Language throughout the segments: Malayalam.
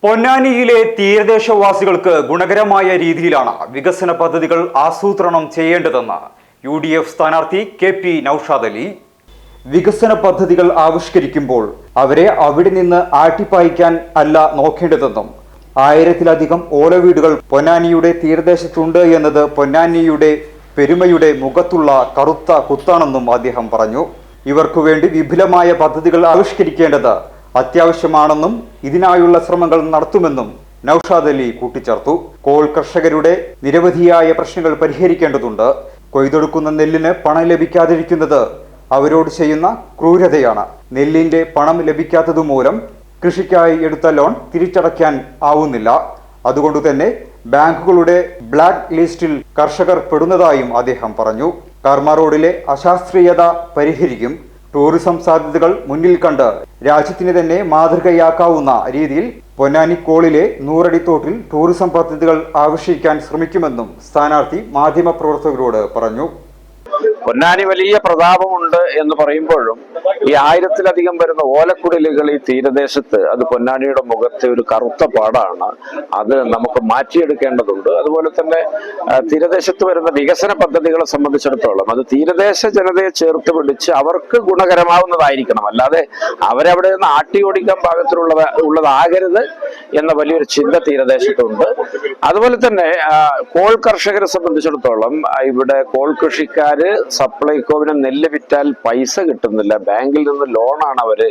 പൊന്നാനിയിലെ തീരദേശവാസികൾക്ക് ഗുണകരമായ രീതിയിലാണ് വികസന പദ്ധതികൾ ആസൂത്രണം ചെയ്യേണ്ടതെന്ന് UDF സ്ഥാനാർത്ഥി KP നൌഷാദ് അലി. വികസന പദ്ധതികൾ ആവിഷ്കരിക്കുമ്പോൾ അവരെ അവിടെ നിന്ന് ആട്ടിപ്പായിക്കാൻ അല്ല നോക്കേണ്ടതെന്നും 1000-ലധികം ഓലവീടുകൾ പൊന്നാനിയുടെ തീരദേശത്തുണ്ട് എന്നത് പൊന്നാനിയുടെ പെരുമയുടെ മുഖത്തുള്ള കറുത്ത കുത്താണെന്നും അദ്ദേഹം പറഞ്ഞു. ഇവർക്കു വേണ്ടി വിപുലമായ പദ്ധതികൾ ആവിഷ്കരിക്കേണ്ടത് അത്യാവശ്യമാണെന്നും ഇതിനായുള്ള ശ്രമങ്ങൾ നടത്തുമെന്നും നൌഷാദ് അലി കൂട്ടിച്ചേർത്തു. കോൾ കർഷകരുടെ നിരവധിയായ പ്രശ്നങ്ങൾ പരിഹരിക്കേണ്ടതുണ്ട്. കൊയ്തെടുക്കുന്ന നെല്ലിന് പണം ലഭിക്കാതിരിക്കുന്നത് അവരോട് ചെയ്യുന്ന ക്രൂരതയാണ്. നെല്ലിന്റെ പണം ലഭിക്കാത്തതുമൂലം കൃഷിക്കായി എടുത്ത ലോൺ തിരിച്ചടയ്ക്കാൻ ആവുന്നില്ല. അതുകൊണ്ടുതന്നെ ബാങ്കുകളുടെ ബ്ലാക്ക് ലിസ്റ്റിൽ കർഷകർ പെടുന്നതായും അദ്ദേഹം പറഞ്ഞു. കർമ്മ റോഡിലെ അശാസ്ത്രീയത പരിഹരിക്കും. ടൂറിസം സാധ്യതകൾ മുന്നിൽ കണ്ട് രാജ്യത്തിന് തന്നെ മാതൃകയാക്കാവുന്ന രീതിയിൽ പൊന്നാനിക്കോളിലെ 100 അടി തോട്ടിൽ ടൂറിസം പദ്ധതികൾ ആവിഷ്കരിക്കാൻ ശ്രമിക്കുമെന്നും സ്ഥാനാർത്ഥി മാധ്യമപ്രവർത്തകരോട് പറഞ്ഞു. പൊന്നാനി വലിയ പ്രതാപമുണ്ട് എന്ന് പറയുമ്പോഴും ഈ 1000-ലധികം വരുന്ന ഓലക്കുടിലുകൾ ഈ തീരദേശത്ത് അത് പൊന്നാനിയുടെ മുഖത്തെ ഒരു കറുത്ത പാടാണ്. അത് നമുക്ക് മാറ്റിയെടുക്കേണ്ടതുണ്ട്. അതുപോലെ തന്നെ തീരദേശത്ത് വരുന്ന വികസന പദ്ധതികളെ സംബന്ധിച്ചിടത്തോളം അത് തീരദേശ ജനതയെ ചേർത്ത് പിടിച്ച് അവർക്ക് ഗുണകരമാവുന്നതായിരിക്കണം. അല്ലാതെ അവരവിടെ നിന്ന് ആട്ടി ഓടിക്കാൻ പാകത്തിലുള്ളതാകരുത് എന്ന വലിയൊരു ചിന്ത തീരദേശത്തുണ്ട്. അതുപോലെ തന്നെ കോൾ കർഷകരെ സംബന്ധിച്ചിടത്തോളം ഇവിടെ കോൾ കൃഷിക്കാര് സപ്ലൈകോവിന് നെല്ല് വിറ്റാൽ പൈസ കിട്ടുന്നില്ല. ബാങ്കിൽ നിന്ന് ലോണാണ് അവര്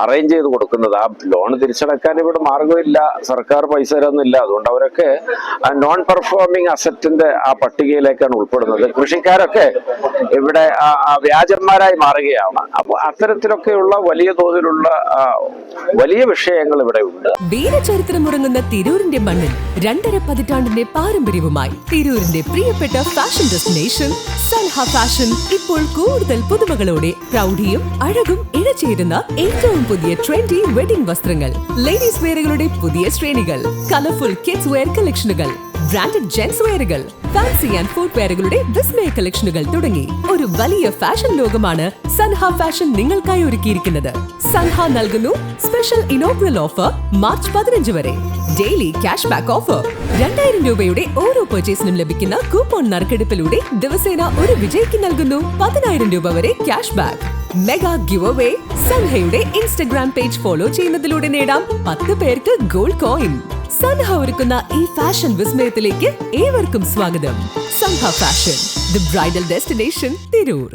അറേഞ്ച് ചെയ്ത് കൊടുക്കുന്നത്. ആ ലോൺ തിരിച്ചടക്കാൻ ഇവിടെ മാർഗമില്ല, സർക്കാർ പൈസ തരുന്നില്ല. അതുകൊണ്ട് അവരൊക്കെ നോൺ പെർഫോമിംഗ് അസറ്റിന്റെ ആ പട്ടികയിലേക്കാണ് ഉൾപ്പെടുന്നത്. കൃഷിക്കാരൊക്കെ ഇവിടെ വ്യാജന്മാരായി മാറുകയാണ്. അപ്പോൾ അത്തരത്തിലൊക്കെയുള്ള വലിയ തോതിലുള്ള വലിയ വിഷയങ്ങൾ ഇവിടെ ഉണ്ട്. വീരചരിത്രമുറങ്ങുന്ന തിരൂരിന്റെ മണ്ണിൽ 2.5 പതിറ്റാണ്ടിന്റെ പാരമ്പര്യവുമായി തിരൂരിന്റെ പ്രിയപ്പെട്ട ഫാഷൻ ഡെസ്റ്റിനേഷൻ സൻഹ ഫാഷൻ ഇപ്പോൾ കൂടുതൽ പുതുമകളോടെ പ്രൗഢിയും അഴകും ഇഴചേരുന്ന ഏറ്റവും പുതിയ ട്രെൻഡി വെഡിംഗ് വസ്ത്രങ്ങൾ, ലേഡീസ് വെയറുകളുടെ പുതിയ ശ്രേണികൾ, കളർഫുൾ കിഡ്സ് വെയർ കളക്ഷനുകൾ, ബ്രാൻഡഡ് ജെന്റ്സ് വെയറുകൾ, ഫാൻസി ആൻഡ് ഫുഡ് വെയറുകളുടെ വിസ്മയ കളക്ഷനുകൾ തുടങ്ങി ഒരു വലിയ ഫാഷൻ ലോകമാണ് സൻഹ ഫാഷൻ നിങ്ങൾക്കായി ഒരുക്കിയിരിക്കുന്നത്. സൻഹ നൽകുന്നു സ്പെഷ്യൽ ഇനോഗ്രൽ ഓഫർ മാർച്ച് 15 വരെ. Daily cash back offer. 2000 രൂപയുടെ ഓരോ പർച്ചേസിനും ലഭിക്കുന്ന കൂപ്പൺ നറുക്കെടുപ്പിലൂടെ ദിവസേന ഒരു വിജയിക്ക് നൽകുന്നു 10,000 രൂപ വരെ cash back. Mega giveaway. സൻഹയുടെ ഇൻസ്റ്റഗ്രാം പേജ് ഫോളോ ചെയ്യുന്നതിലൂടെ നേടാം 10 പേർക്ക് ഗോൾഡ് കോയിൻ. സൻഹ ഒരുക്കുന്ന ഈ ഫാഷൻ വിസ്മയത്തിലേക്ക് ഏവർക്കും സ്വാഗതം. Sanha fashion, the bridal destination, Tirur.